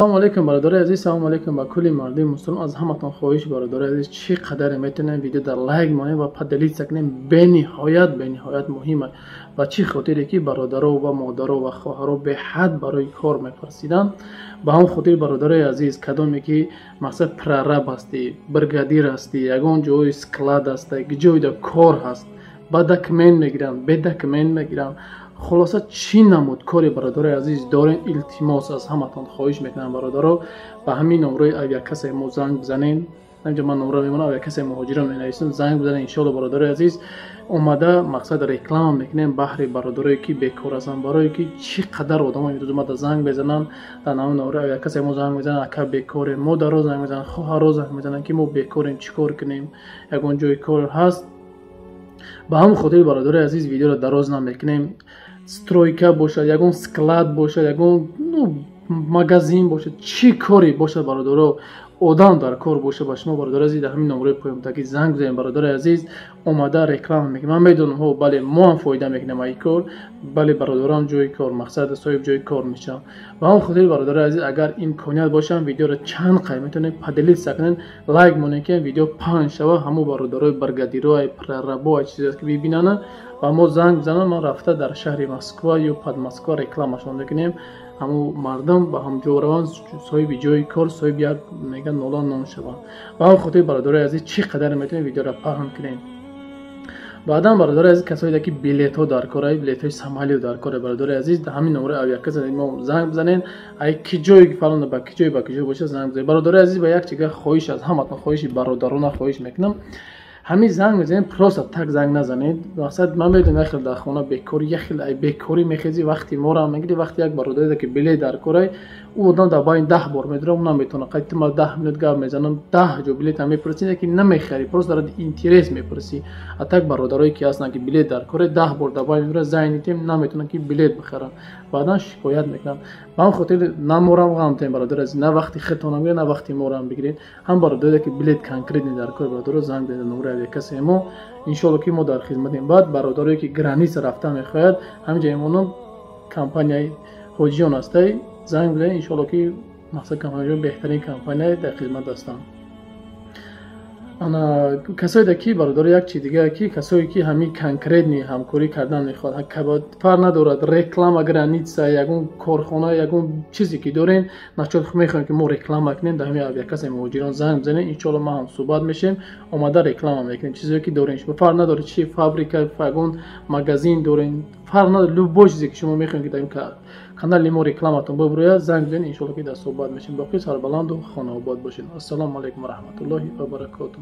سلام علیکم برادرای عزیز، سلام علیکم با کلی مردم مسلمان. از همتون خواهش برادرای عزیز چقدر میتونین ویدیو در لایک مانید و پدلیت سکنین به نهایت مهمه. و چی خاطری که برادرها و مادرها و خواهرها به حد برای کار میپرسیدن، با هم خاطر برادرای عزیز کدامی که مثلا پررب هستی، برگادیر هستی، یگان جای سکلاد هستی، جای دا کار هست، با دکمنت میگیرن، به دکمنت میگیرن. خلاصه چی نمود کاری برادرای عزیز دارین، التماس از همتون خواهش میکنم برادرها به همین نمره اگر کسی ما زنگ بزنین، اینجا من نمره میمونه، اگر کسی مهاجران مینویسن زنگ بزنین ان شاء الله برادرای عزیز اومده مقصد رکلام میکنیم بهر برادرایی که بیکار هستن، برای که چقدر آدمای امروز اومده زنگ بزنن در نام نمره اگر کسی ما زنگ بزنن اکا بیکاره، مادر زنگ میزنن، خواهر زنگ میزنن که ما بیکاریم چیکار کنیم، یگان جای کار هست. با هم خاطر برادرای عزیز ویدیو رو دراز نمیکنیم. سترویکا باشد، یگان سکلاد باشد، یگان مغازین باشد، چی کاری باشد برادرها آدم در کار باشه با شما برادرای عزیز همین نمره پایم تا که زنگ بزنید برادرای عزیز اومده رکلام میکنه. من میدونم ها بله ما هم فایده میکنیم این کار، بله برادرام جای کار مقصد صاحب جای کار میشم. و هم خاطر برادرای عزیز اگر امکانیت باشه ویدیو رو چند قیمتونه پدلیت سکنن لایک مونین که ویدیو پنج شوه همو برادرای برگادیرای پرربا چیزی که ببینن و ما زنگ بزنن ما رفته در شهر مسکو یا پد مسکو رکلامشون میکنیم. همو مردم با هم جوروان صاحب جای کار صاحب یک میگن نولا نون شوند. و هم خاطر برادرای عزیز چقدر میتونید ویدیو را پهن کنین. بعدا برادرای عزیز کسایی که بلیط ها در کارای بلیط های سمالی در کار برادرای عزیز همین نمره او یک کس ما زنگ بزنین ای کی جای فلان با کی جای باشه زنگ بزنید. برادرای عزیز با یک چیز خواهش از همتون خواهش برادرانه خواهش میکنم همین زنگ بزنید پروست تک زنگ نزنید. واسه من میدونم خیلی در خونه بیکاری یه خیلی بیکاری میخیزی وقتی ما را میگیری وقتی یک برادری که بلی در کارای او آدم در باین 10 بار میدره اون نمیتونه قید ما 10 منوت گپ میزنم 10 جو بلیط هم میپرسید که نمیخری پروست در اینترس میپرسی. اتک برادرایی که هستن که بلیط در کارای 10 بار در باین میدره زنگ تیم نمیتونه که بلیط بخرن بعدا شکایت میکنن. من خاطر نمورم غم تیم برادر از نه وقتی خطونه میگه نه وقتی مورم بگیرید هم برادری که بلیط کانکریت در کار برادر زنگ بزنید نمره کسی ما ان شاء الله که ما در خدمتیم. بعد برادرایی که گرانیس رفته میخواید همینجا ایمونم کمپانی هوجیون هستی زنگ بزنید ان شاء الله که مقصد کمپانی بهترین کمپانی در خدمت هستم. انا کسایی که برادر یک چیز دیگه که کسایی که همین کانکریت نی همکاری کردن میخواد که فر ندارد رکلام اگر نیست یگون کارخانه یگون چیزی که دارین نشد میخواین که ما رکلام کنیم در همین یک کسی مهاجران زنگ بزنین ان شاء الله ما هم صحبت میشیم اومده رکلام میکنیم. چیزی که دارین شما فر نداره چی فابریکا فگون مغازین دارین فر نداره لو چیزی که شما میخواین که در این کانال ما رکلامتون ببروید زنگ بزنین ان شاء الله که در صحبت میشیم. باقی سر بلند و خانه آباد باشین. السلام علیکم و رحمت الله و برکاته.